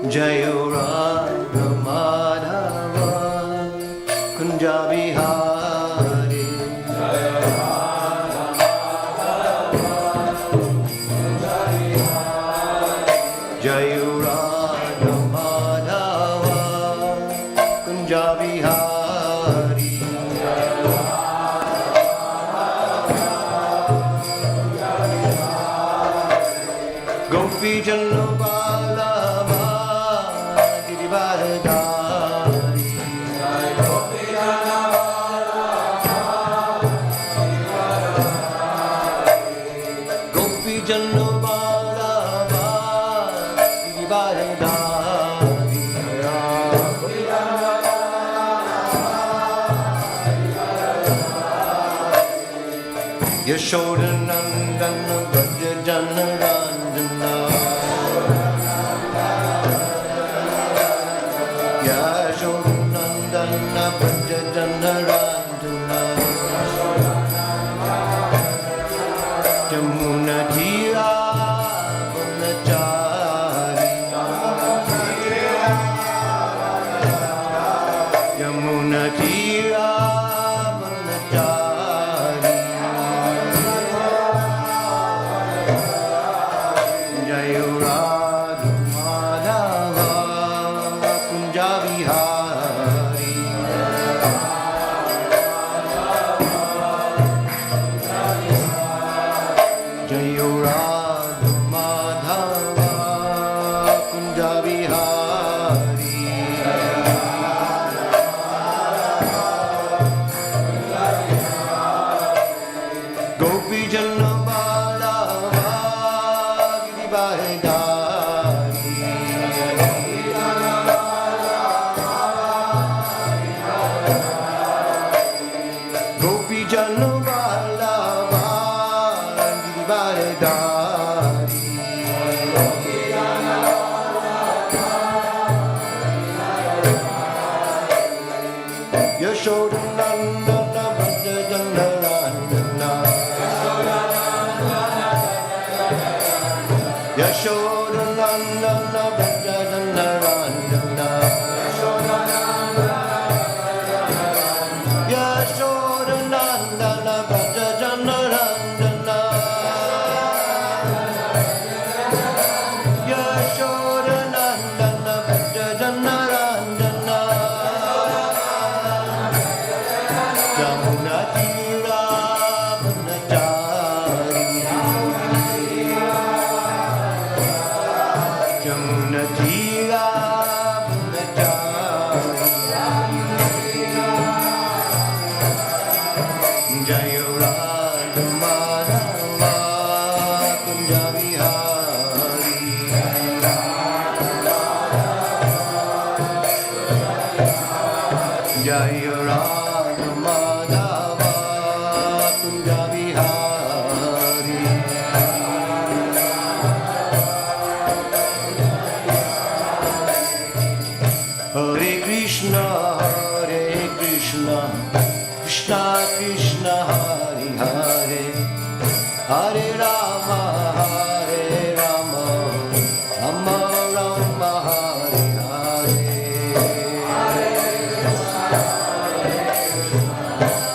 Jayo Radha Madhava Kunja Vihari. Jayo Radha Madhava Kunja Vihari. Gopi Janna Vallabha Girivardhari. Gopi Janna Vallabha Girivardhari. Yashoda Nandana Braja Jana Ranjana. Yashoda Nandana Braja Jana Ranjana. Jamuna Tira Vanachari. Jamuna Tira Vanachari. Jayo Radha Madhava Kunja Vihari. Jayo Radha Madhava Kunja Vihari. Gopi Janna Vallabha Girivardhari. Gopi Janna Vallabha Girivardhari. Yashoda Nandana Braja Jana Ranjana. Yashoda Nandana Braja Jana Ranjana. Yashoda Nandana Braja Jana Ranjana. Yashoda Nandana Braja Jana Ranjana. Jamuna Tira Vanachari. Jamuna Tira Vanachari. Jayo Radha Madhava Kunja Vihari. Jayo Radha Madhava Kunja Vihari. Hare Krishna, Krishna Krishna, Hare Hare, Hare Rama, Rama Rama, Hare Hare.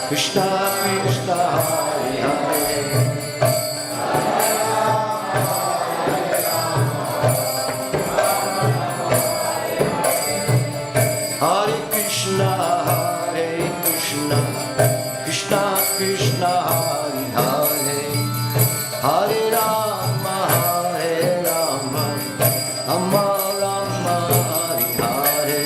Krishna Krishna, Hare Hare. Hare Krishna, Krishna Krishna, Hare Hare, Hare Rama, Rama Rama, Hare Hare.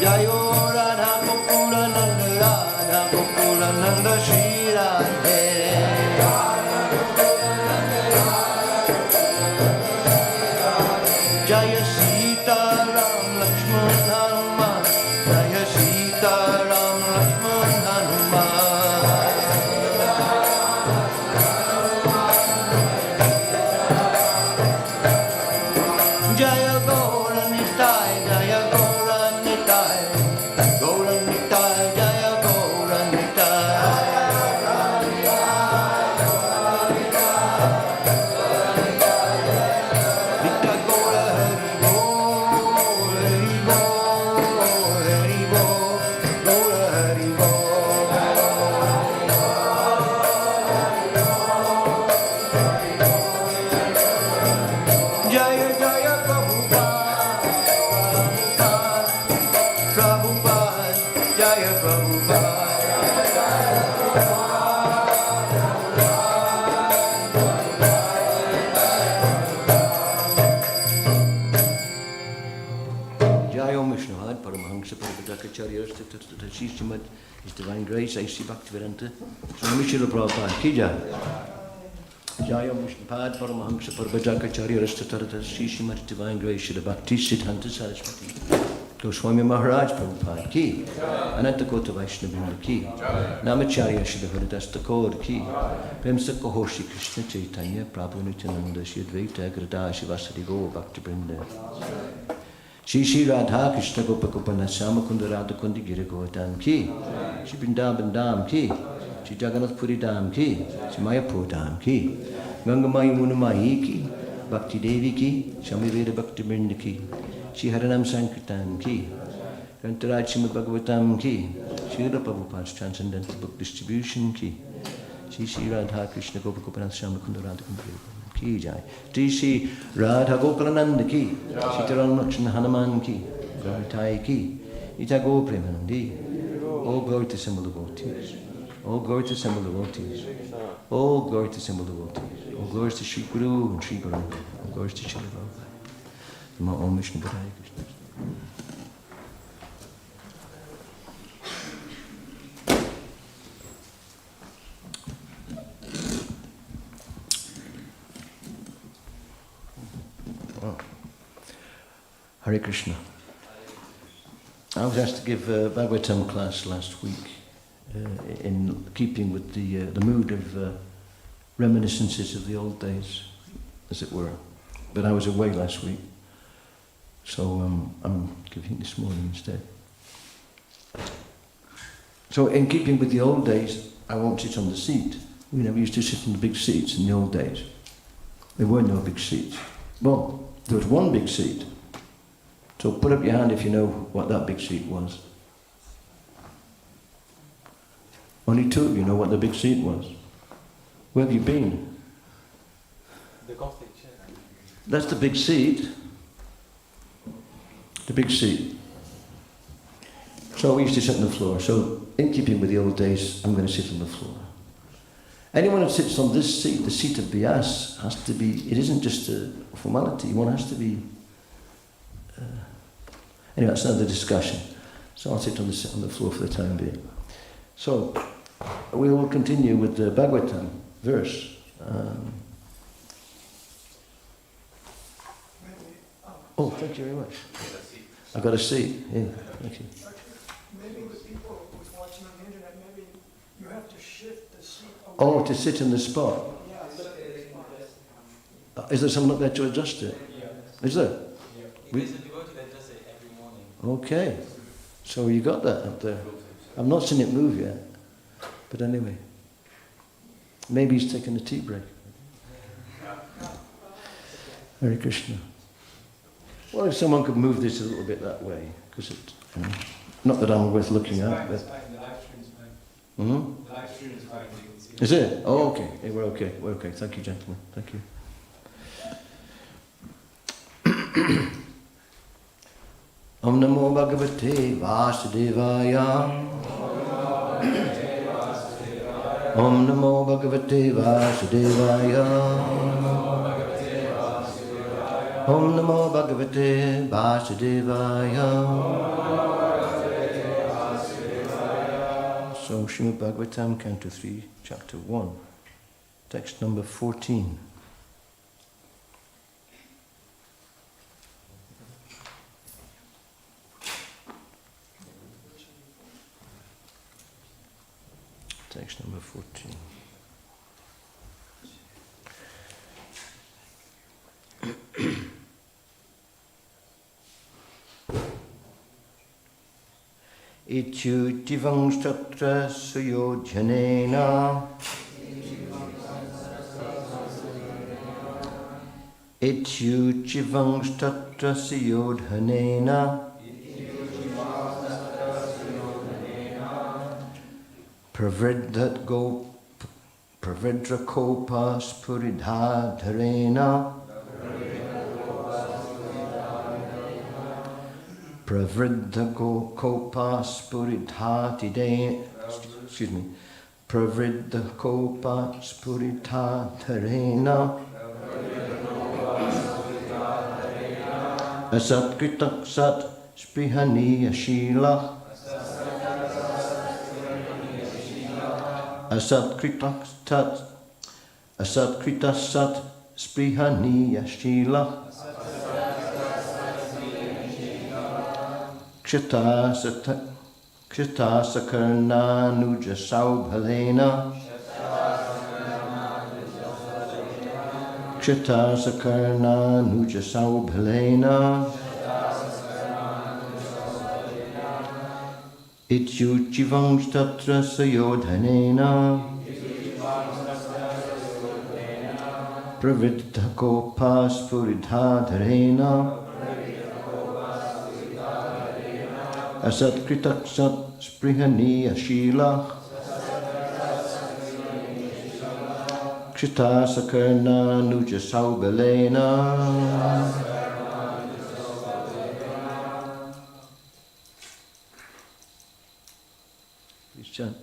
Jayo Radha Gokula Nanda, Radha Gokula Nanda Shri Radhe. Jaya Sita Ram Lakshman Hanuman, Jaya Sita Ram Lakshman Hanuman. Jaya Gaura Nitai Divine Grace, A.C. Bhaktivedanta, Swami Srila Prabhupada ki jai. Jaya Mushnapad Paramahamsa Parvajakacharya Rastatarata Sri Srimati Divine Grace Srila Bhakti Siddhanta Saraswati Goswami Maharaj Prabhupada ki, Ananta Kota Vaishnavrinda ki, Namacharya Srila Haridas Thakur ki, Premsa Kahoshi Krishna Chaitanya Prabhu Nityananda Shri Advaita Grada Shivasari Go Bhakti Brinda Shri Shri Radha Krishna Gopa Gopana Sama Kunda Radha Kundi Gira Govardhan ki, Shri Vrindavan Dham ki, Shri Jagannath Puri Dham ki, Shri Mayapur Dham ki, Ganga Mayi Muna Mayi ki, Bhakti Devi ki, Shami Veda Bhakti Brinda ki, Shri Haranam Sankirtan ki, Grantaraj Srimad Bhagavatam ki, Srila Prabhupada's Transcendental Book Distribution ki, Shri Shri Radha Krishna Gopa Gopanath Shama Kunda Radha Kundi ki jai, Shri Shri Radha Gopalananda ki, Sitaram Lakshmana Hanuman ki, Gravitai ki, Itago Premanandi, all glory to assemble devotees, all glory to assemble devotees, all glory to assemble devotees, all glories to Shri Guru and Shri Guru, all glories to Shri Guru. Om Vishnu Padaya Krishna. Wow. Hare Krishna. I was asked to give a Bhagavatam class last week in keeping with the mood of reminiscences of the old days, as it were. But I was away last week. So I'm giving this morning instead. So in keeping with the old days, I won't sit on the seat. We never used to sit on the big seats in the old days. There were no big seats. Well, there was one big seat. So put up your hand if you know what that big seat was. Only two of you know what the big seat was. Where have you been? The Gothic chair. That's the big seat. The big seat. So we used to sit on the floor. So in keeping with the old days, I'm going to sit on the floor. Anyone who sits on this seat, the seat of Vyas, has to be, it isn't just a formality, one has to be, anyway, that's another discussion. So I'll sit on the floor for the time being. So we will continue with the Bhagavatam verse. Oh, thank you very much. I've got a seat. Yeah, thank you. Maybe with people who's watching on the internet, maybe you have to shift the seat away. Oh, to sit in the spot. Yeah, Is there someone up there to adjust it? Yeah. Is there? Yeah. There's a devotee that does it every morning. Okay. So you got that up there. I've not seen it move yet. But anyway. Maybe he's taking a tea break. Hare Krishna. Well, if someone could move this a little bit that way, because it, not that I'm worth looking at, but... The live stream's fine. Mm-hmm. The live stream is fine. You can see Is it? Oh, okay. Hey, we're okay. We're okay. Thank you, gentlemen. Thank you. Om Namo Bhagavate Vasudevaya. Om Namo Bhagavate Vasudevaya. Om Namo Bhagavate Vasudevaya. So, Srimad Bhagavatam, Canto 3, Chapter 1, text number 14. Text number 14. Ityutivang statra suyodhanena Ityutivang statra suyodhanena Pravridra kopa spuridha dharena Pravridha kopa spuridha tide, excuse me, Pravridha kopa spuridha dharena Asat sat sprihani ashila Asatkrita sat sprihaniya shila Kshita sakarna nuja saubhalena Kshita sakarna nuja saubhalena Ityuchivang tatra sayodhanena Pravriddha kopas puridhadharena Asatkrita sat sprihaniya shila Kshita sakarna nuja saubhalena Please chant.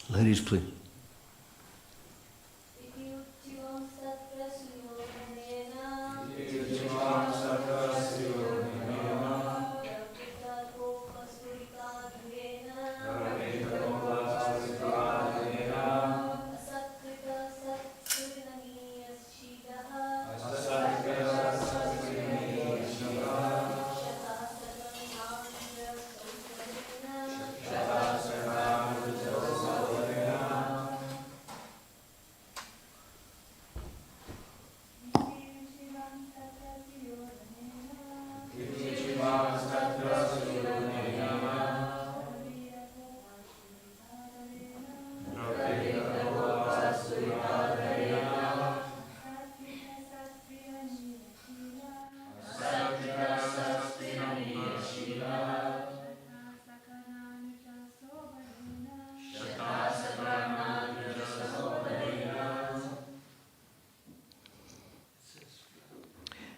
Ladies, please.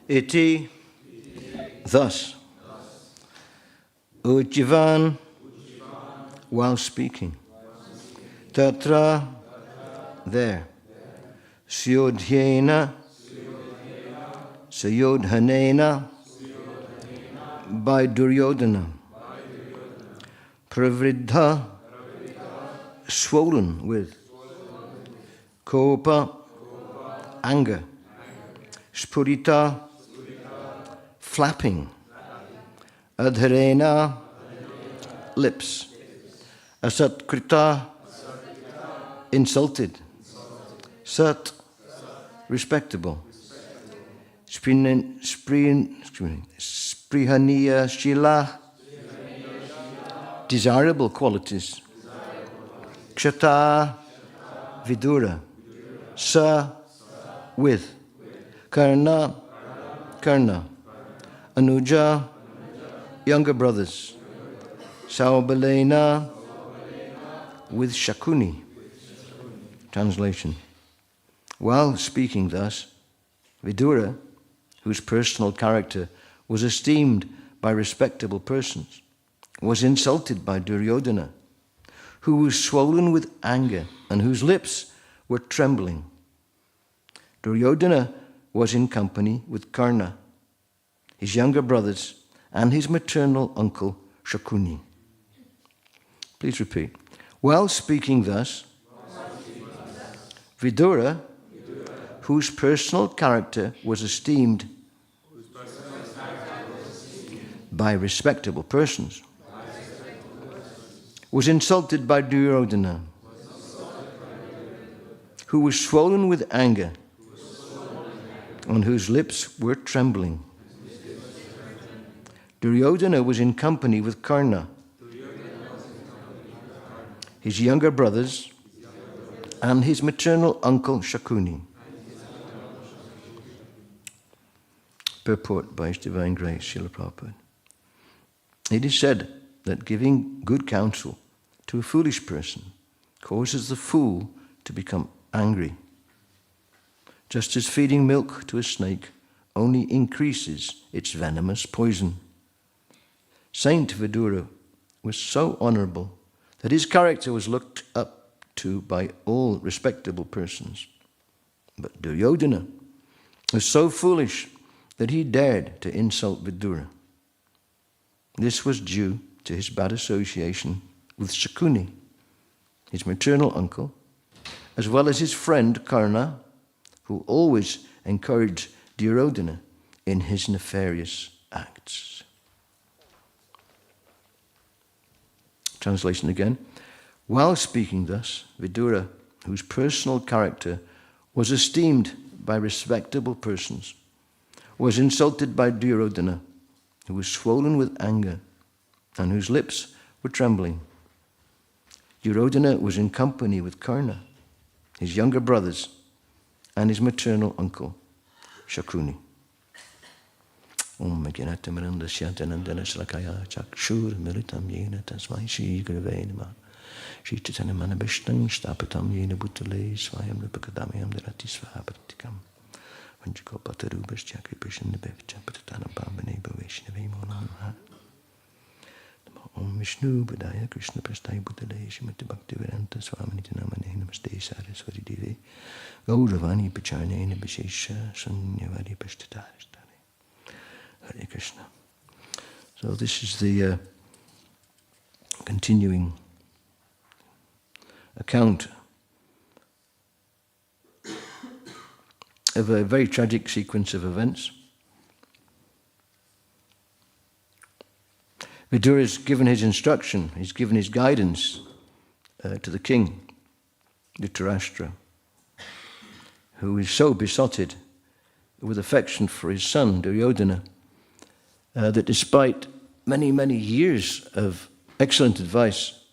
Iti, thus, Ujjivan, while speaking, Tatra, there, Syodhyena, Sayodhanena, by Duryodhana, Pravriddha, swollen with, Kopa, anger, Spurita, flapping, Adharena, lips, Asatkrita, insulted, Sat, respectable, Sprihaniya Shila, desirable qualities, Kshata, Vidura, Sa, with, Karna, Anuja, younger brothers, Saubalena, with Shakuni. Translation. While speaking thus, Vidura, whose personal character was esteemed by respectable persons, was insulted by Duryodhana, who was swollen with anger and whose lips were trembling. Duryodhana was in company with Karna, his younger brothers, and his maternal uncle Shakuni. Please repeat. While speaking thus, Vidura, whose personal character was esteemed by respectable persons, was insulted by Duryodhana, who was swollen with anger, on whose lips were trembling. Duryodhana was in company with Karna, his younger brothers, and his maternal uncle Shakuni. Purport by His Divine Grace, Srila Prabhupada. It is said that giving good counsel to a foolish person causes the fool to become angry, just as feeding milk to a snake only increases its venomous poison. Saint Vidura was so honorable that his character was looked up to by all respectable persons. But Duryodhana was so foolish that he dared to insult Vidura. This was due to his bad association with Shakuni, his maternal uncle, as well as his friend Karna, who always encouraged Duryodhana in his nefarious acts. Translation again. While speaking thus, Vidura, whose personal character was esteemed by respectable persons, was insulted by Duryodhana, who was swollen with anger and whose lips were trembling. Duryodhana was in company with Karna, his younger brothers, and his maternal uncle, Shakuni. Om Meganata Miranda Shantanandana Slakaya Chakshur Militam Yena Tasmai Shri Gurvenama Shri Chitanamana Bishtang Stapatam Yena Butale Swayam Rupakadamyam Darati Svahapratikam Vanjiko Patarubas Chakri Prishan Nebevcha Patana Bambane Bhaveshnavi Monamha Om Vishnu Budaya Krishna Prastai Butale Shrimati Bhaktivedanta Swaminiti Namane Namaste Saraswati Devi Gauravani Pacharnena Vishesha Sunyavadi Pashtatari. Hare Krishna. So this is the continuing account of a very tragic sequence of events. Vidura has given his instruction, he's given his guidance to the king, Dhritarashtra, who is so besotted with affection for his son, Duryodhana, that despite many, many years of excellent advice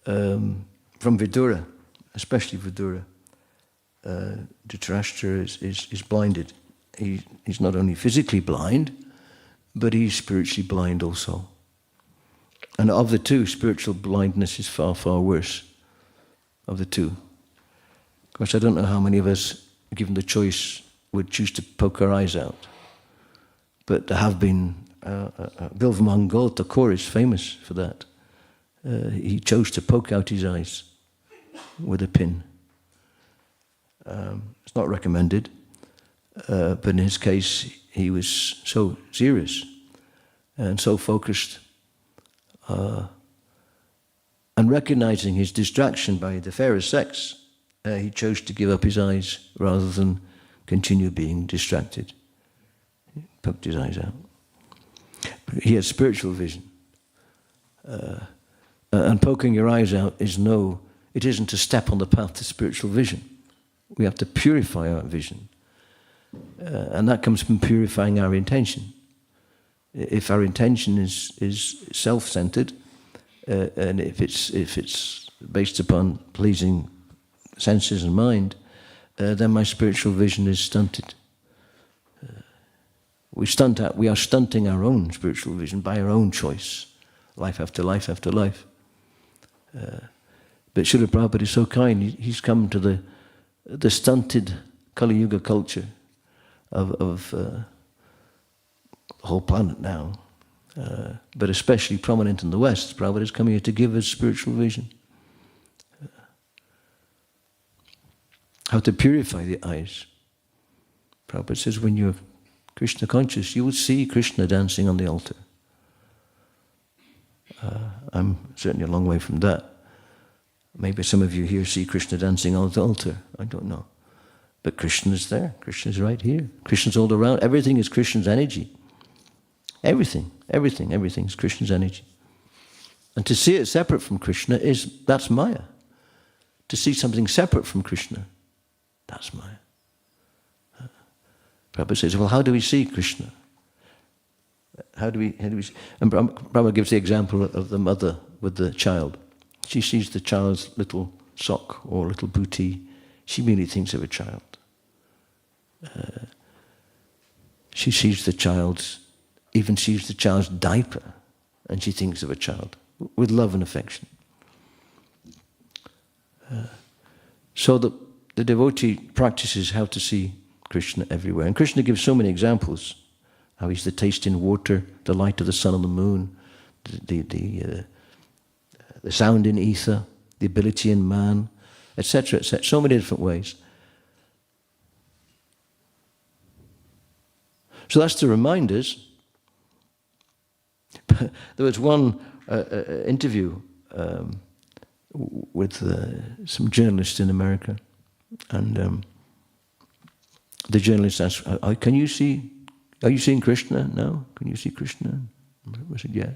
from Vidura, especially Vidura, Dhritarashtra is blinded. He's not only physically blind, but he's spiritually blind also. And of the two, spiritual blindness is far, far worse of the two. Of course, I don't know how many of us, given the choice, would choose to poke our eyes out. But there have been, Bilvamangal Thakur is famous for that. He chose to poke out his eyes with a pin. It's not recommended, but in his case, he was so serious and so focused, and recognizing his distraction by the fairer sex, he chose to give up his eyes rather than continue being distracted. He poked his eyes out. He has spiritual vision. And poking your eyes out it isn't a step on the path to spiritual vision. We have to purify our vision. And that comes from purifying our intention. If our intention is self-centered, and if it's based upon pleasing senses and mind, then my spiritual vision is stunted. We are stunting our own spiritual vision by our own choice, life after life after life. But Srila Prabhupada is so kind. He's come to the stunted Kali Yuga culture of the whole planet now, but especially prominent in the West. Prabhupada is coming here to give us spiritual vision. how to purify the eyes. Prabhupada says when you're Krishna conscious, you will see Krishna dancing on the altar. I'm certainly a long way from that. Maybe some of you here see Krishna dancing on the altar. I don't know. But Krishna's there. Krishna's right here. Krishna's all around. Everything is Krishna's energy. Everything is Krishna's energy. And to see it separate from Krishna that's Maya. To see something separate from Krishna, that's Maya. Prabhupada says, well, how do we see Krishna? How do we see? And Prabhupada gives the example of the mother with the child. She sees the child's little sock or little booty. She merely thinks of a child. She sees the child's diaper, and she thinks of a child with love and affection. So the devotee practices how to see Krishna everywhere. And Krishna gives so many examples. How he's the taste in water, the light of the sun and the moon, the sound in ether, the ability in man, etc., etc. So many different ways. So that's to remind us. There was one interview with some journalists in America, and the journalist asked, are you seeing Krishna now? Can you see Krishna? I said, yes.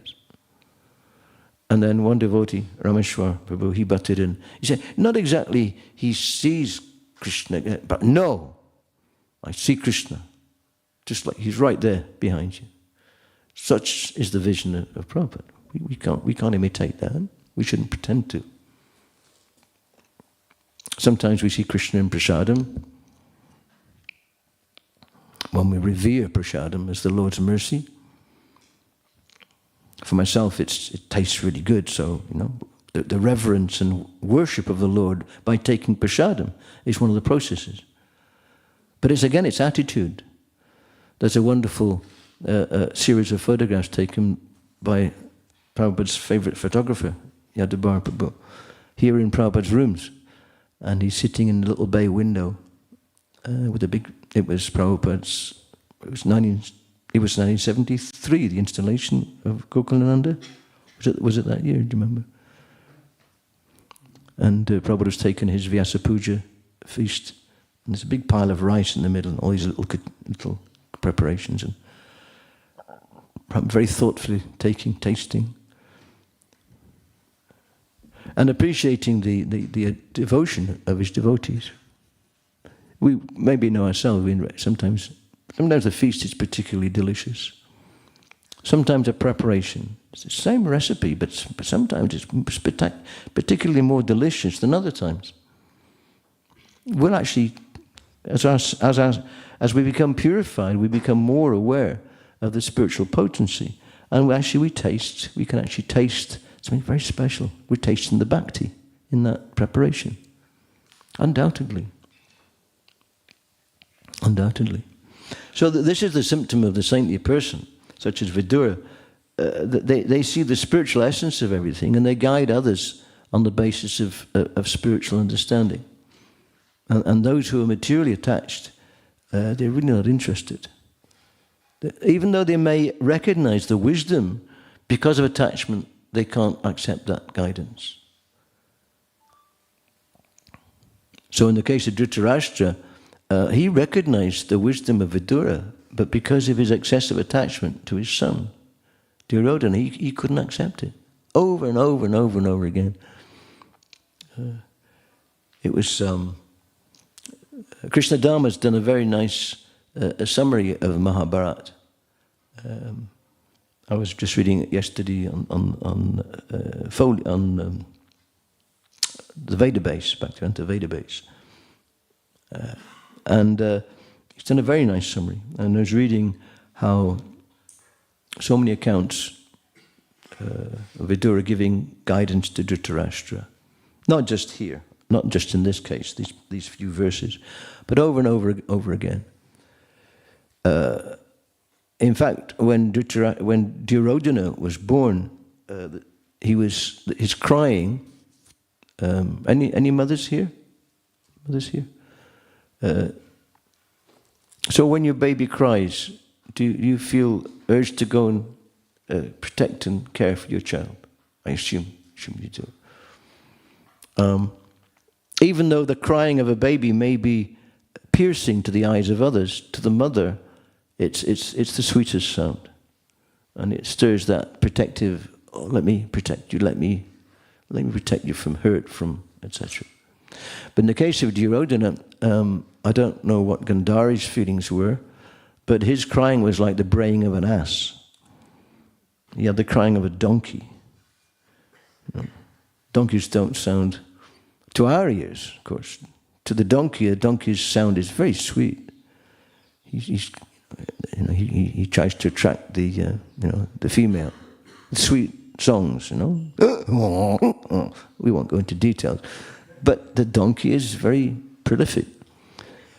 And then one devotee, Rameshwar Prabhu, he butted in. He said, not exactly he sees Krishna, but no, I see Krishna. Just like he's right there behind you. Such is the vision of Prabhupada. We can't imitate that. We shouldn't pretend to. Sometimes we see Krishna in prasadam. When we revere prasadam as the Lord's mercy. For myself, it tastes really good. So, the reverence and worship of the Lord by taking prasadam is one of the processes. But it's attitude. There's a wonderful series of photographs taken by Prabhupada's favorite photographer, Yadabar Prabhu, here in Prabhupada's rooms. And he's sitting in a little bay window with a big, it was 1973, the installation of Gokulananda. Was it that year, do you remember? And Prabhupada was taking his Vyasa Puja feast, and there's a big pile of rice in the middle, and all these little preparations, and very thoughtfully tasting, and appreciating the devotion of his devotees. We maybe know ourselves, sometimes the feast is particularly delicious. Sometimes a preparation, it's the same recipe, but sometimes it's particularly more delicious than other times. We'll actually, as we become purified, we become more aware of the spiritual potency. And we can actually taste something very special. We're tasting the bhakti in that preparation. Undoubtedly. So this is the symptom of the saintly person, such as Vidura. They see the spiritual essence of everything, and they guide others on the basis of spiritual understanding. And those who are materially attached, they're really not interested. Even though they may recognize the wisdom, because of attachment, they can't accept that guidance. So in the case of Dhritarashtra, he recognized the wisdom of Vidura, but because of his excessive attachment to his son, Duryodhana, he couldn't accept it. Over and over and over and over again. It was... Krishna Dharma's done a very nice summary of Mahabharata. I was just reading it yesterday on the Veda base, Bhaktivedanta Veda base. And he's done a very nice summary. And I was reading how so many accounts of Vidura giving guidance to Dhritarashtra. Not just here, not just in this case, these few verses, but over and over again. In fact, when Duryodhana was born, his crying. Any mothers here? Mothers here? So when your baby cries, do you feel urged to go and protect and care for your child? I assume you do. Even though the crying of a baby may be piercing to the eyes of others, to the mother, it's the sweetest sound. And it stirs that protective, oh, let me protect you, let me protect you from hurt, from etc. But in the case of Duryodhana, I don't know what Gandhari's feelings were, but his crying was like the braying of an ass. He had the crying of a donkey. Donkeys don't sound, to our ears, of course. To the donkey, a donkey's sound is very sweet. He tries to attract the female. Sweet songs, We won't go into details. But the donkey is very prolific,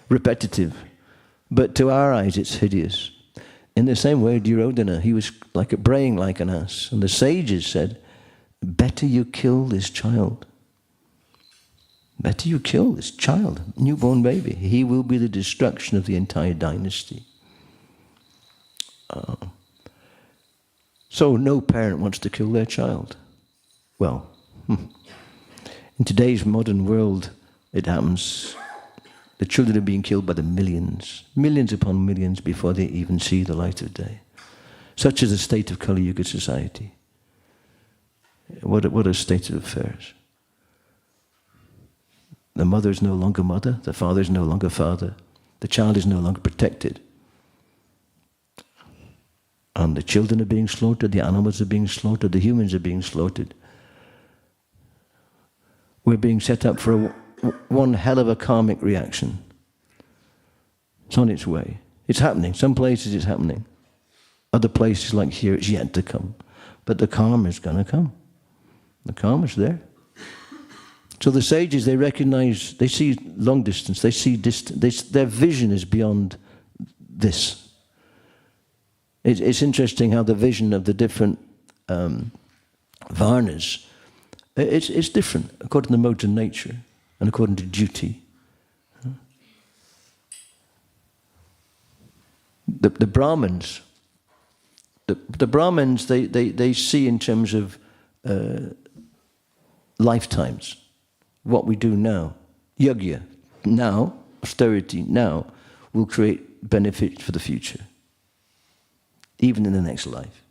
repetitive. But to our eyes, it's hideous. In the same way, Duryodhana, he was braying like an ass. And the sages said, better you kill this child. Better you kill this child, newborn baby. He will be the destruction of the entire dynasty. So no parent wants to kill their child. Well, in today's modern world, it happens. The children are being killed by the millions upon millions before they even see the light of day. Such is the state of Kali Yuga society. What a state of affairs. The mother is no longer mother, the father is no longer father, the child is no longer protected. And the children are being slaughtered, the animals are being slaughtered, the humans are being slaughtered. We're being set up for one hell of a karmic reaction. It's on its way. It's happening. Some places it's happening. Other places like here, it's yet to come. But the karma is going to come. The karma's there. So the sages, they recognize, they see long distance, they see distance, their vision is beyond this. It's interesting how the vision of the different Varnas, it's different according to the modes of nature and according to duty. The Brahmins, the Brahmins, they see in terms of lifetimes, what we do now. Yajna, now, austerity, now, will create benefit for the future. Even in the next life.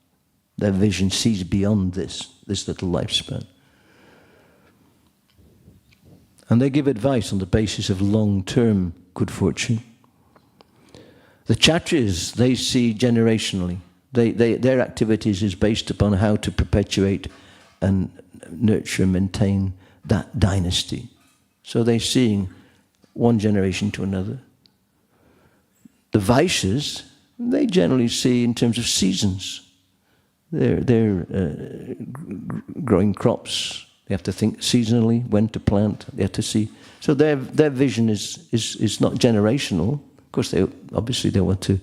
Their vision sees beyond this little lifespan. And they give advice on the basis of long-term good fortune. The Kshatriyas, they see generationally. Their activities is based upon how to perpetuate and nurture and maintain that dynasty. So they're seeing one generation to another. The Vaishyas, they generally see in terms of seasons. They're growing crops. They have to think seasonally when to plant. They have to see. So their vision is not generational. Of course, they want to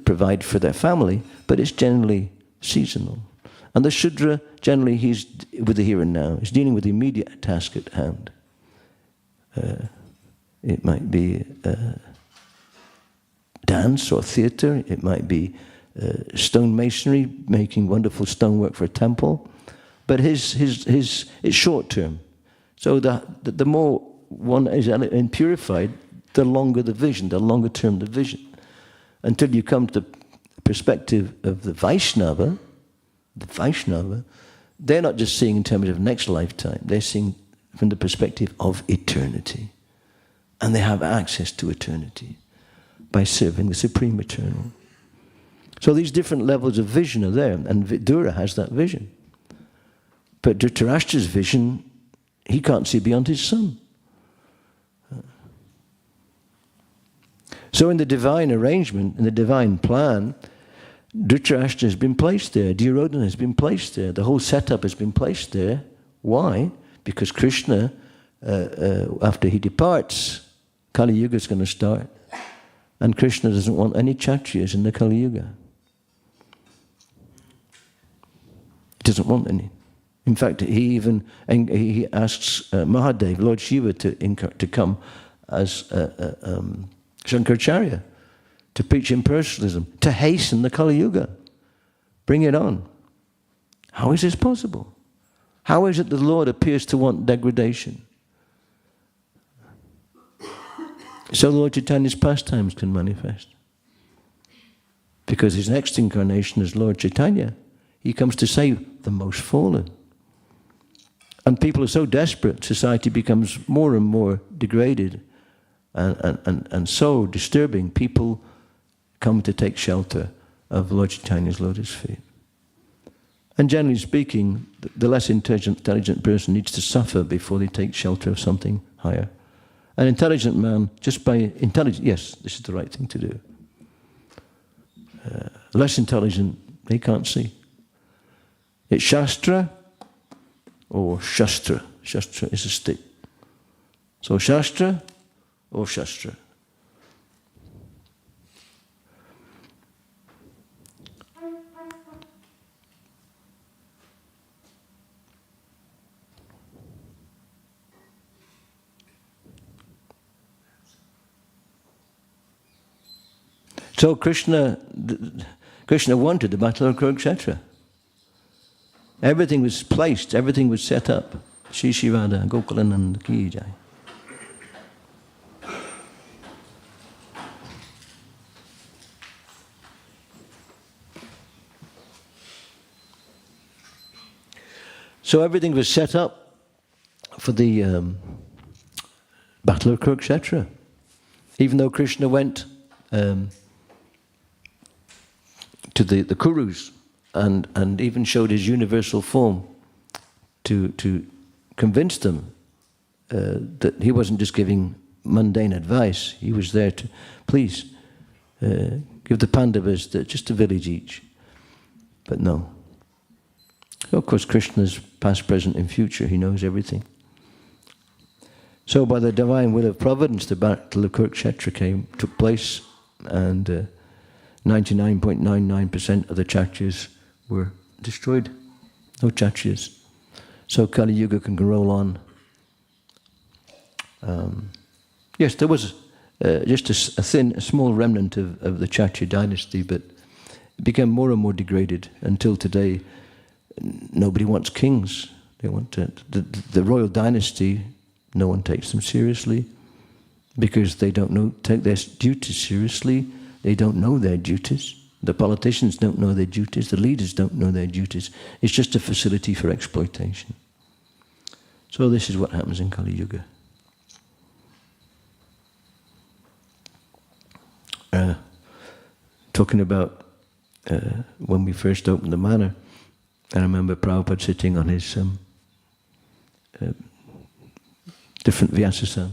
provide for their family, but it's generally seasonal. And the Shudra, generally, he's with the here and now. He's dealing with the immediate task at hand. It might be dance or theatre. It might be stone masonry, making wonderful stonework for a temple. But it's short term. So the more one is purified, the longer the vision, the longer term the vision. Until you come to the perspective of the Vaishnava, they're not just seeing in terms of next lifetime, they're seeing from the perspective of eternity. And they have access to eternity by serving the Supreme Eternal. So these different levels of vision are there, and Vidura has that vision. But Dhritarashtra's vision, he can't see beyond his son. So in the divine arrangement, in the divine plan, Dhritarashtra has been placed there, Duryodhana has been placed there, the whole setup has been placed there. Why? Because Krishna, after he departs, Kali Yuga is going to start. And Krishna doesn't want any Kshatriyas in the Kali Yuga. He doesn't want any. In fact, he asks Mahadev, Lord Shiva, to come as Shankaracharya, to preach impersonalism, to hasten the Kali Yuga. Bring it on. How is this possible? How is it the Lord appears to want degradation? So Lord Chaitanya's pastimes can manifest. Because his next incarnation is Lord Chaitanya. He comes to save the most fallen. And people are so desperate, society becomes more and more degraded and so disturbing. People come to take shelter of Lord Chaitanya's lotus feet. And generally speaking, the less intelligent person needs to suffer before they take shelter of something higher. An intelligent man, just by intelligence, yes, this is the right thing to do. Less intelligent, they can't see. It's Shastra or Shastra. Shastra is a stick. So Shastra or Shastra. So Krishna wanted the battle of Kurukshetra. Everything was placed, everything was set up. Shri Shivada, Gokulanand Ki Jai. So everything was set up for the battle of Kurukshetra. Even though Krishna went to the Kurus and even showed his universal form to convince them that he wasn't just giving mundane advice. He was there to, please, give the Pandavas just a village each. But no. So of course, Krishna's past, present, and future. He knows everything. So by the divine will of providence, the battle of Kurukshetra took place, and 99.99% of the Kshatriyas were destroyed. No Kshatriyas. So Kali Yuga can roll on. Yes, there was just a small remnant of the Kshatriya dynasty, but it became more and more degraded until today. Nobody wants kings. They want the royal dynasty. No one takes them seriously because they don't take their duties seriously. They don't know their duties. The politicians don't know their duties. The leaders don't know their duties. It's just a facility for exploitation. So this is what happens in Kali Yuga. Talking about when we first opened the manor, I remember Prabhupada sitting on his different Vyasasan.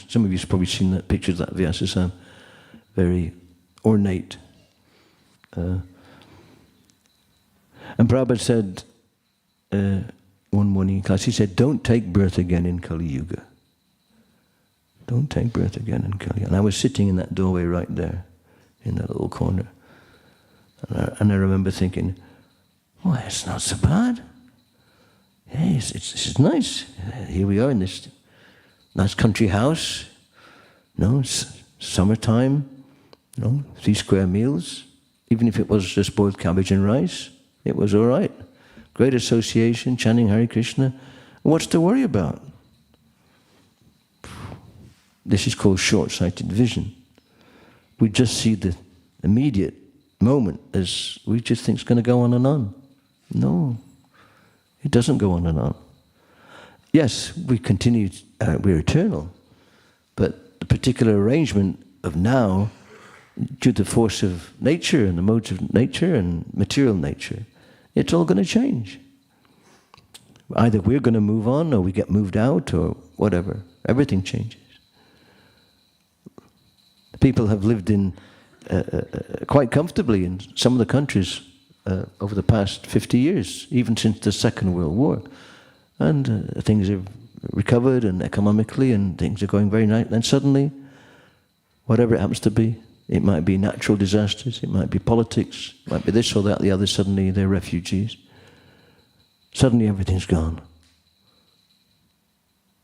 Some of you have probably seen that picture of that Vyasasan. Very ornate. And Prabhupada said, one morning in class, he said, don't take birth again in Kali Yuga. Don't take birth again in Kali Yuga. And I was sitting in that doorway right there, in that little corner. And I remember thinking, oh, it's not so bad. Hey, this is nice. Here we are in this nice country house. It's summertime. 3 square meals. Even if it was just boiled cabbage and rice, it was all right. Great association, chanting Hare Krishna. What's to worry about? This is called short-sighted vision. We just see the immediate moment as we just think it's going to go on and on. No, it doesn't go on and on. Yes, we continue, we're eternal, but the particular arrangement of now, due to the force of nature and the modes of nature and material nature, it's all going to change. Either we're going to move on or we get moved out or whatever. Everything changes. People have lived in quite comfortably in some of the countries over the past 50 years, even since the Second World War. And things have recovered and economically and things are going very nice. And suddenly, whatever it happens to be, it might be natural disasters, it might be politics, it might be this or that, the other, suddenly they're refugees. Suddenly everything's gone.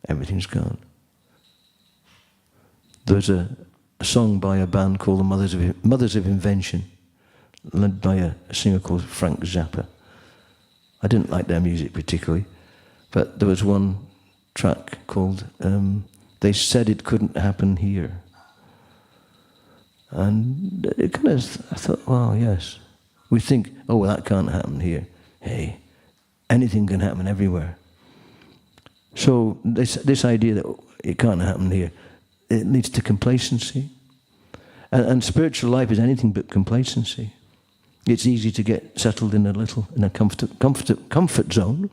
Everything's gone. There's a song by a band called the Mothers of Invention, led by a singer called Frank Zappa. I didn't like their music particularly, but there was one track called They Said It Couldn't Happen Here. And it kind of, I thought, well, yes. We think, oh, well, that can't happen here. Hey, anything can happen everywhere. So this idea that it can't happen here, it leads to complacency. And spiritual life is anything but complacency. It's easy to get settled in a comfort zone,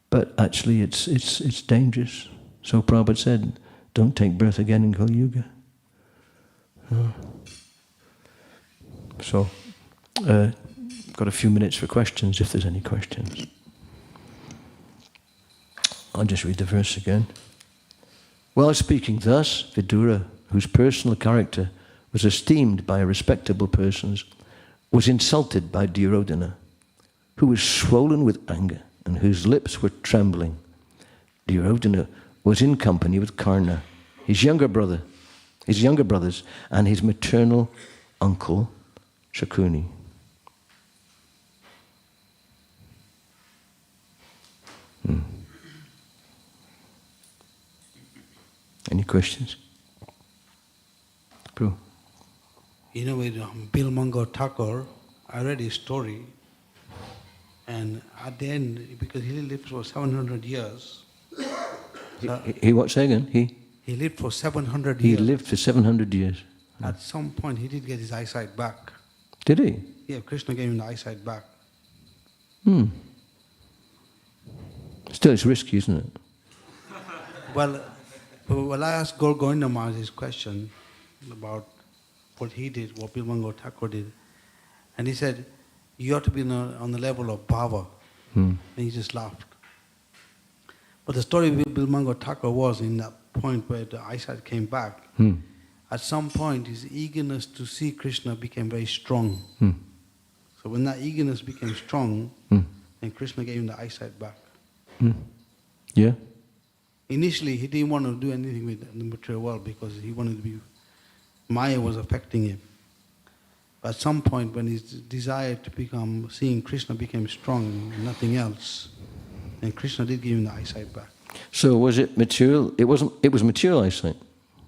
but actually it's dangerous. So Prabhupada said, don't take birth again in Kali Yuga. So, got a few minutes for questions, if there's any questions. I'll just read the verse again. While speaking thus, Vidura, whose personal character was esteemed by respectable persons, was insulted by Duryodhana, who was swollen with anger and whose lips were trembling. Duryodhana was in company with Karna, his younger brothers, and his maternal uncle, Shakuni. Any questions? Bro. You know, with Bilmango Thakur, I read his story, and at the end, because he lived for 700 years. He what, say again? He lived for 700 years. He lived for 700 years. At some point, he did get his eyesight back. Did he? Yeah, Krishna gave him the eyesight back. Still, it's risky, isn't it? Well, I asked Gaur Govinda Maharaj this question about what he did, what Bilmango Thakur did. And he said, you ought to be on the level of bhava. And he just laughed. But the story with Bilmango Thakur was in that point where the eyesight came back. At some point, his eagerness to see Krishna became very strong. So when that eagerness became strong, then Krishna gave him the eyesight back. Yeah? Initially, he didn't want to do anything with the material world because he wanted to be... Maya was affecting him. But at some point, when his desire to seeing Krishna became strong, nothing else, then Krishna did give him the eyesight back. So was it material? It was material eyesight.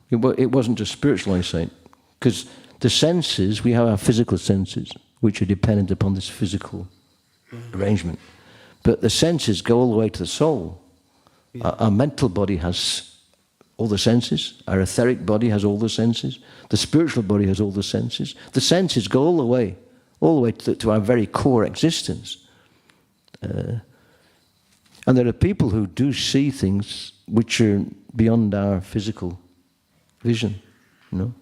It wasn't just spiritual eyesight. Because the senses, we have our physical senses, which are dependent upon this physical arrangement. But the senses go all the way to the soul. Our mental body has all the senses. Our etheric body has all the senses. The spiritual body has all the senses. The senses go all the way to our very core existence. And there are people who do see things which are beyond our physical vision, you know.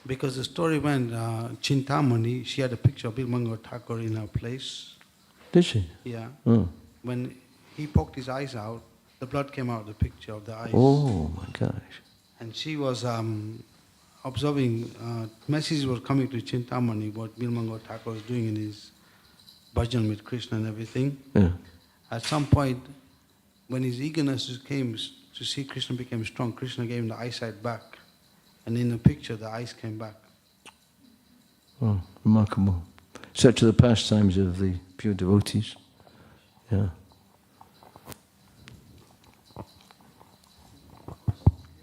Because the story went, Chintamani, she had a picture of Bilmango Thakur in her place. Did she? Yeah. Oh. When he poked his eyes out, the blood came out of the picture of the eyes. Oh my gosh. And she was observing, messages were coming to Chintamani what Bilmango Thakur was doing in his bhajan with Krishna and everything. Yeah. At some point, when his eagerness came to see Krishna became strong, Krishna gave him the eyesight back. And in the picture, the eyes came back. Oh, remarkable. Such are the pastimes of the pure devotees. Yeah.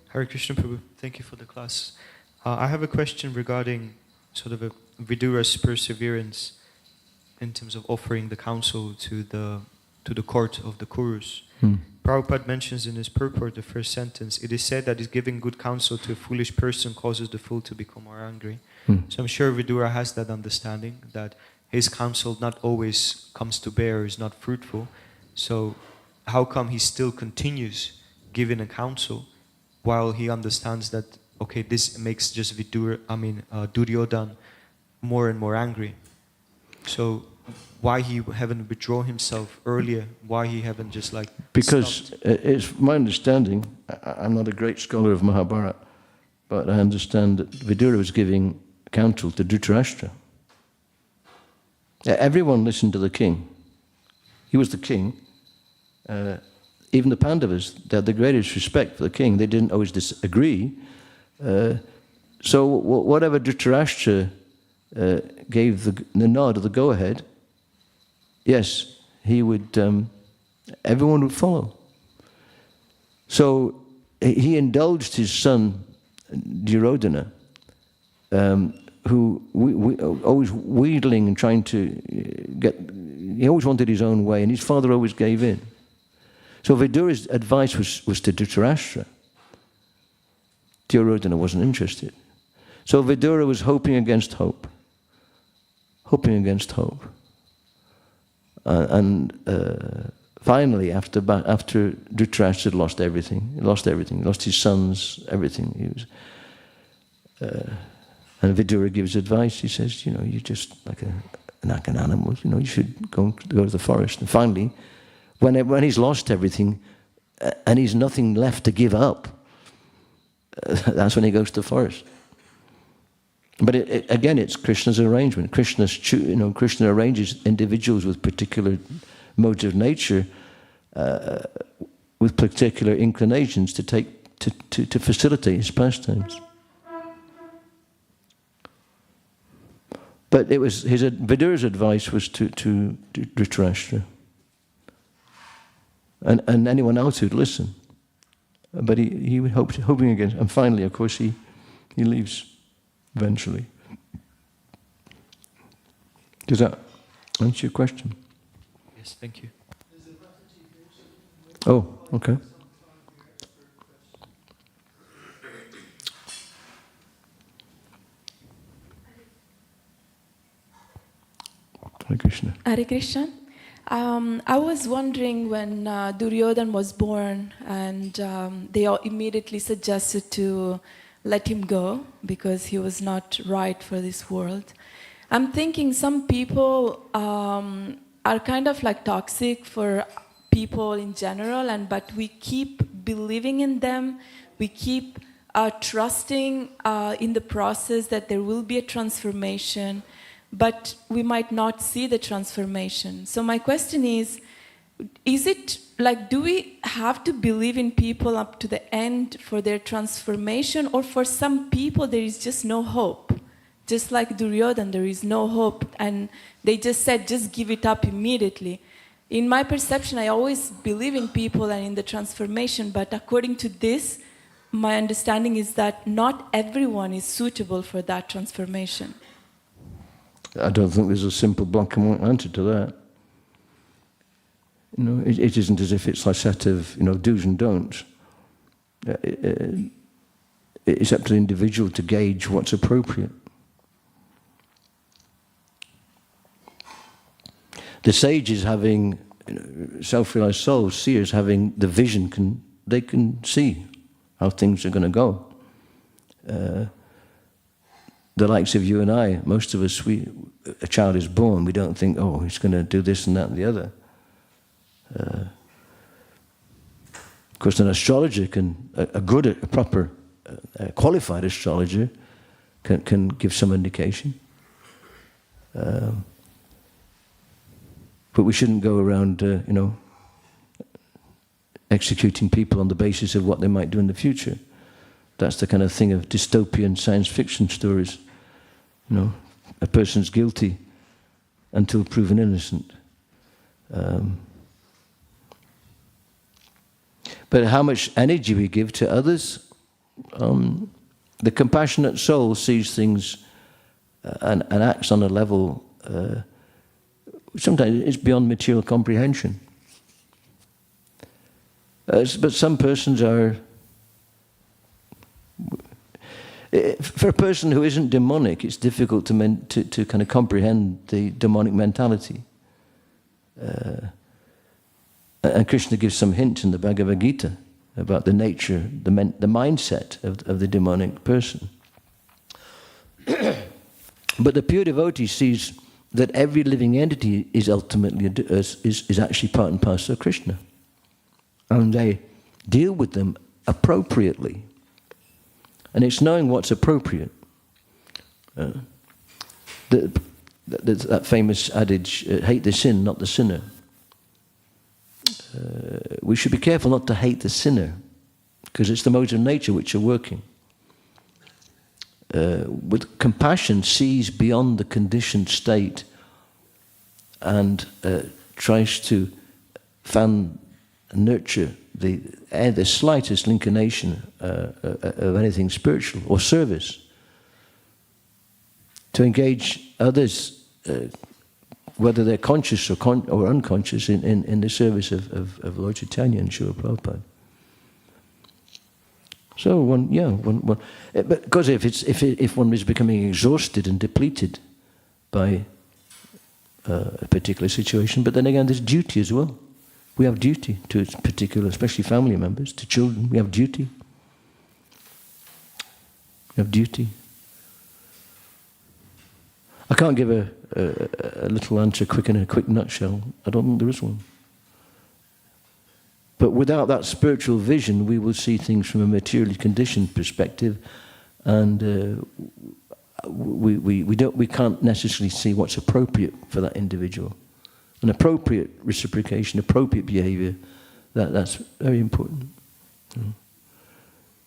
Hare Krishna Prabhu, thank you for the class. I have a question regarding sort of Vidura's perseverance in terms of offering the counsel to the court of the Kurus. Prabhupada mentions in his purport, the first sentence, it is said that giving good counsel to a foolish person causes the fool to become more angry. So I'm sure Vidura has that understanding that his counsel not always comes to bear, is not fruitful. So how come he still continues giving a counsel while he understands that, okay, this makes just Duryodhana more and more angry? So why he haven't withdrawn himself earlier? Why he haven't just Because stopped? it's my understanding, I'm not a great scholar of Mahabharata, but I understand that Vidura was giving counsel to Dhritarashtra. Everyone listened to the king. He was the king. even the Pandavas, they had the greatest respect for the king. They didn't always disagree. So whatever Dhritarashtra gave the nod or the go-ahead, yes, he would, everyone would follow. So he indulged his son, Duryodhana, who always wheedling and trying to he always wanted his own way, and his father always gave in. So Vidura's advice was to Dhritarashtra. Duryodhana wasn't interested. So Vidura was hoping against hope. Hoping against hope. Finally, after Dhritarashtra had lost everything, he lost his sons, everything. He was, and Vidura gives advice. He says, you're just like an animal. You should go to the forest. And finally, when he's lost everything, and he's nothing left to give up, that's when he goes to the forest. But again, it's Krishna's arrangement. Krishna arranges individuals with particular modes of nature, with particular inclinations to facilitate his pastimes. But it was Vidura's advice was to Dhritarashtra, and anyone else who'd listen. But he hoping against, and finally, of course, he leaves eventually. Does that answer your question? Yes, thank you. Oh, okay. Hare Krishna. Hare Krishna. I was wondering when Duryodhana was born, and they all immediately suggested to let him go because he was not right for this world. I'm thinking some people are kind of like toxic for people in general, but we keep believing in them. We keep trusting in the process that there will be a transformation, but we might not see the transformation. So my question is it like, do we have to believe in people up to the end for their transformation, or for some people there is just no hope? Just like Duryodhana, there is no hope, and they just said, just give it up immediately. In my perception, I always believe in people and in the transformation, but according to this, my understanding is that not everyone is suitable for that transformation. I don't think there's a simple black and white answer to that. It isn't as if it's a set of do's and don'ts. It's up to the individual to gauge what's appropriate. The sages, having self-realized souls, seers, having the vision, they can see how things are going to go. The likes of you and I, most of us, a child is born, we don't think, oh, he's going to do this and that and the other. Of course, an astrologer a proper, qualified astrologer can give some indication. But we shouldn't go around, executing people on the basis of what they might do in the future. That's the kind of thing of dystopian science fiction stories. A person's guilty until proven innocent. But how much energy we give to others, the compassionate soul sees things and acts on a level sometimes it's beyond material comprehension. But some persons are... For a person who isn't demonic, it's difficult to kind of comprehend the demonic mentality. And Krishna gives some hints in the Bhagavad Gita about the nature, the mindset of the demonic person. But the pure devotee sees that every living entity is ultimately is actually part and parcel of Krishna, and they deal with them appropriately. And it's knowing what's appropriate. That famous adage, hate the sin, not the sinner. we should be careful not to hate the sinner, because it's the modes of nature which are working. With compassion, sees beyond the conditioned state and tries to fan and nurture the slightest inclination of anything spiritual or service. To engage others, whether they're conscious or unconscious, in the service of Lord Chaitanya and Srila Prabhupada. So but because if one is becoming exhausted and depleted by a particular situation, but then again there's duty as well. We have duty to particular, especially family members, to children. We have duty. We have duty. I can't give a little answer quick in a quick nutshell. I don't think there is one. But without that spiritual vision, we will see things from a materially conditioned perspective, and we can't necessarily see what's appropriate for that individual. An appropriate reciprocation, appropriate behavior, that's very important.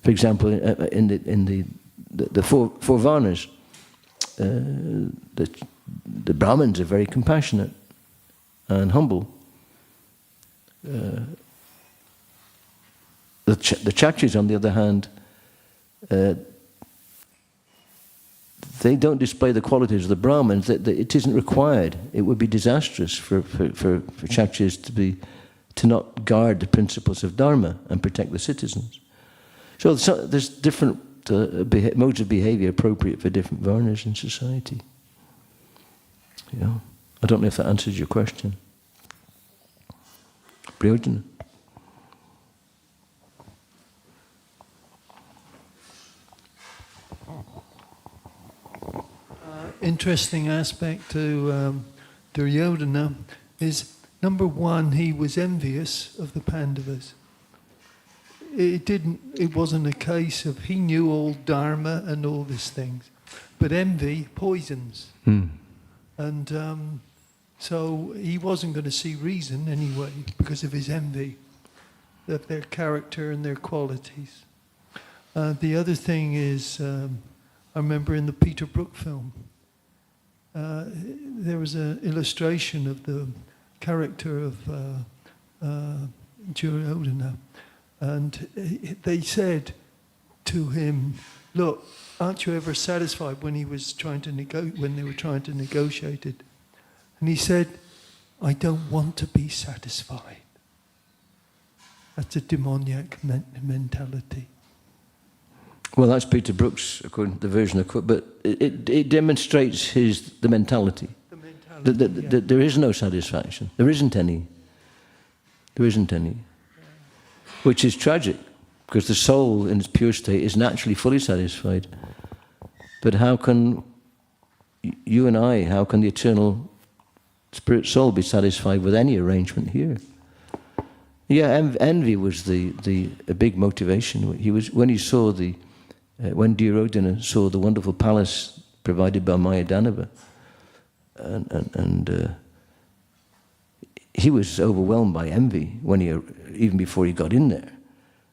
For example, in the four Varnas, the Brahmins are very compassionate and humble. The Kshatris, on the other hand, they don't display the qualities of the Brahmins. It isn't required. It would be disastrous for Kshatris to not guard the principles of Dharma and protect the citizens. So there's different modes of behavior appropriate for different Varnas in society. I don't know if that answers your question. Priyojana. Interesting aspect to Duryodhana is, number one, he was envious of the Pandavas. It wasn't a case of he knew all Dharma and all these things, but envy poisons. And so he wasn't going to see reason anyway because of his envy of their character and their qualities. The other thing is, I remember in the Peter Brook film, there was an illustration of the character of Duryodhana, and they said to him, "Look, aren't you ever satisfied?" When he was trying to when they were trying to negotiate it, and he said, "I don't want to be satisfied." That's a demoniac mentality. Well, that's Peter Brook's, according to the version of, but it demonstrates the mentality. The mentality. There is no satisfaction. There isn't any. There isn't any. Which is tragic, because the soul in its pure state is naturally fully satisfied. But how can you and I, how can the eternal spirit soul be satisfied with any arrangement here? Yeah, envy was a big motivation. When he saw when Duryodhana saw the wonderful palace provided by Mayadanava, and he was overwhelmed by envy even before he got in there.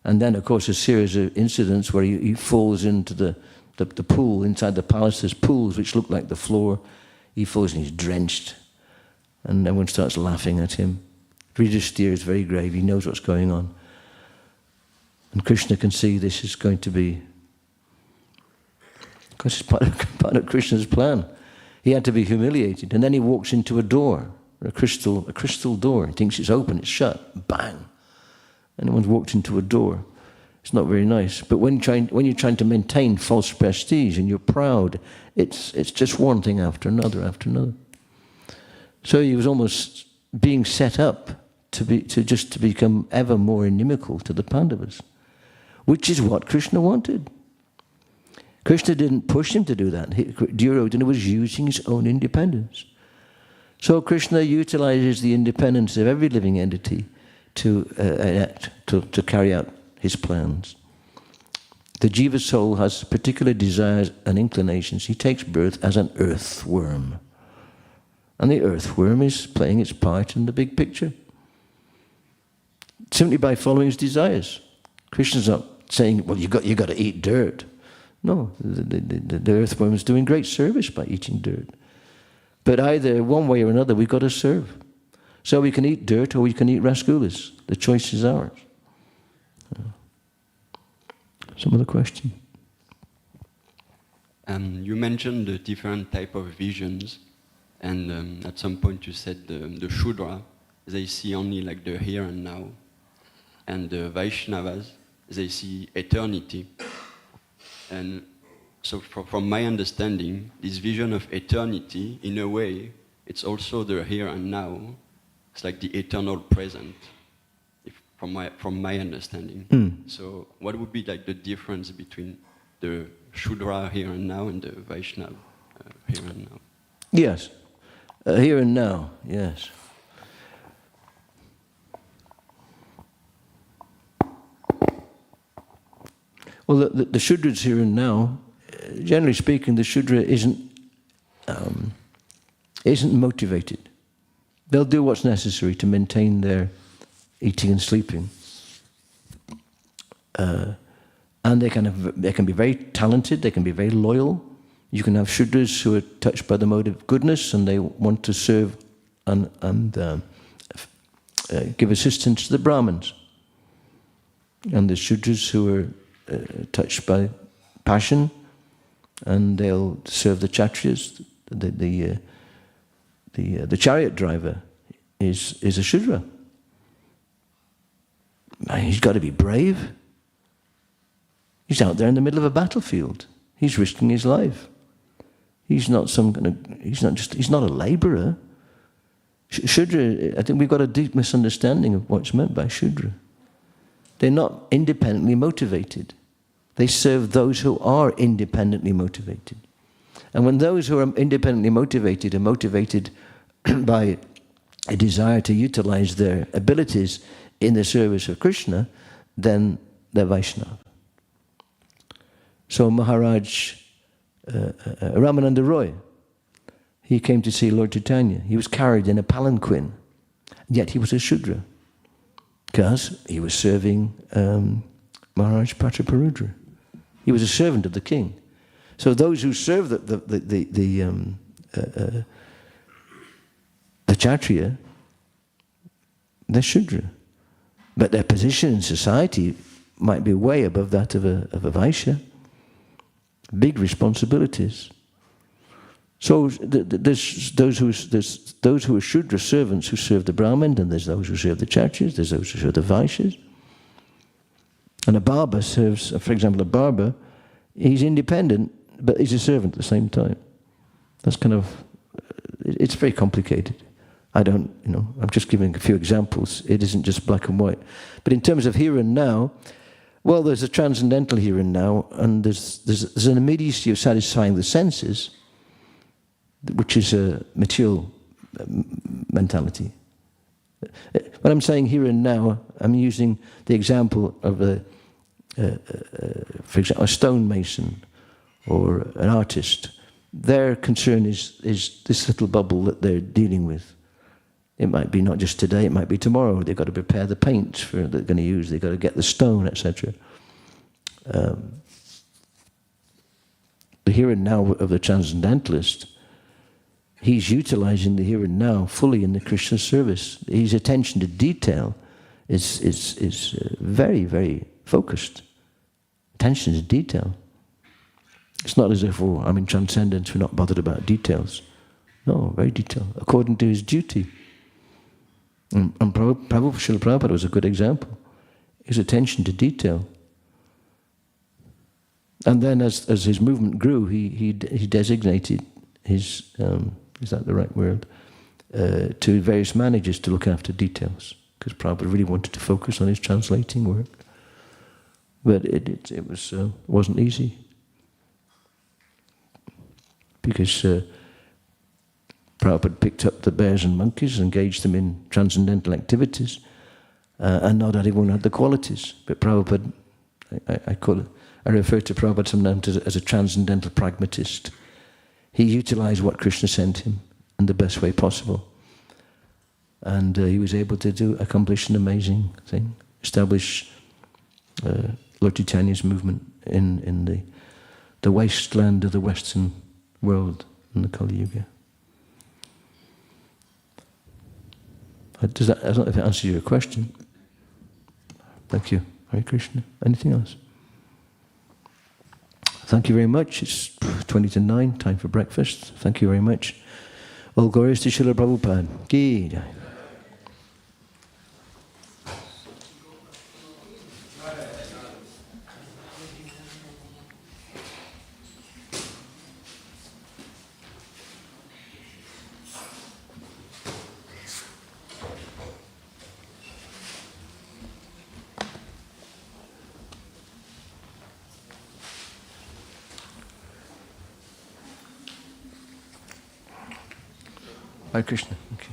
And then, of course, a series of incidents where he falls into the pool inside the palace. There's pools which look like the floor. He falls and he's drenched, and everyone starts laughing at him. Yudhishthira is very grave. He knows what's going on. And Krishna can see this is going to be, because it's part of Krishna's plan. He had to be humiliated. And then he walks into a door, a crystal door. He thinks it's open, it's shut. Bang! Anyone's walked into a door. It's not very nice. But when you're trying to maintain false prestige and you're proud, it's just one thing after another after another. So he was almost being set up to become ever more inimical to the Pandavas, which is what Krishna wanted. Krishna didn't push him to do that. Duryodhana was using his own independence. So Krishna utilizes the independence of every living entity to carry out his plans. The jiva soul has particular desires and inclinations. He takes birth as an earthworm. And the earthworm is playing its part in the big picture. simply by following his desires. Krishna's not saying, well, you got to eat dirt. No, the earthworm is doing great service by eating dirt. But either one way or another, we've got to serve. So we can eat dirt or we can eat rasgullas. The choice is ours. Some other question? You mentioned the different type of visions, and at some point you said the Shudra, they see only like the here and now, and the Vaishnavas, they see eternity. And so from my understanding, this vision of eternity, in a way, it's also the here and now. It's like the eternal present, from my understanding. So what would be like the difference between the Shudra here and now and the Vaishnava here and now? Yes, here and now, yes. Well, the Shudras here and now, generally speaking, the Shudra isn't motivated. They'll do what's necessary to maintain their eating and sleeping. And they can be very talented, they can be very loyal. You can have Shudras who are touched by the mode of goodness and they want to serve and give assistance to the Brahmins. And the Shudras who are touched by passion and they'll serve the Kshatriyas. The chariot driver is a Shudra. He's got to be brave. He's out there in the middle of a battlefield. He's risking his life. He's not he's not a labourer. Shudra, I think we've got a deep misunderstanding of what's meant by Shudra. They're not independently motivated. They serve those who are independently motivated. And when those who are independently motivated are motivated by a desire to utilize their abilities in the service of Krishna, then they're Vaishnava. So Maharaj Ramananda Roy, he came to see Lord Chaitanya. He was carried in a palanquin, yet he was a Shudra, because he was serving Maharaj Prataparudra. He was a servant of the king. So those who serve the Kshatriya, they're Shudra. But their position in society might be way above that of a Vaishya. Big responsibilities. So there's those who are Shudra servants who serve the Brahmin, and there's those who serve the Kshatriyas, there's those who serve the Vaishyas. And a barber serves, for example, a barber, he's independent, but he's a servant at the same time. That's kind of, it's very complicated. I'm just giving a few examples. It isn't just black and white. But in terms of here and now, well, there's a transcendental here and now, and there's an immediacy of satisfying the senses, which is a material mentality. When I'm saying here and now, I'm using the example of for example, a stonemason or an artist. Their concern is this little bubble that they're dealing with. It might be not just today, it might be tomorrow. They've got to prepare the paints they're going to use, they've got to get the stone, etc. The here and now of the transcendentalist, he's utilizing the here and now fully in the Krishna service. His attention to detail is very, very focused. Attention to detail. It's not as if, I'm in transcendence, we're not bothered about details. No, very detailed, according to his duty. And Srila Prabhupada was a good example. His attention to detail. And then as his movement grew, he designated his, is that the right word, to various managers to look after details, because Prabhupada really wanted to focus on his translating work. But it wasn't easy, because Prabhupada picked up the bears and monkeys, engaged them in transcendental activities, and not everyone had the qualities. But Prabhupada, I refer to Prabhupada sometimes as a transcendental pragmatist. He utilized what Krishna sent him in the best way possible. And he was able to accomplish an amazing thing, establish Lord Chaitanya's movement in the wasteland of the Western world in the Kali Yuga. I don't know if it answers your question. Thank you. Hare Krishna. Anything else? Thank you very much. It's 20 to 9, time for breakfast. Thank you very much. All glories to Srila Prabhupada. Ki Jai. Hare Krishna. Okay.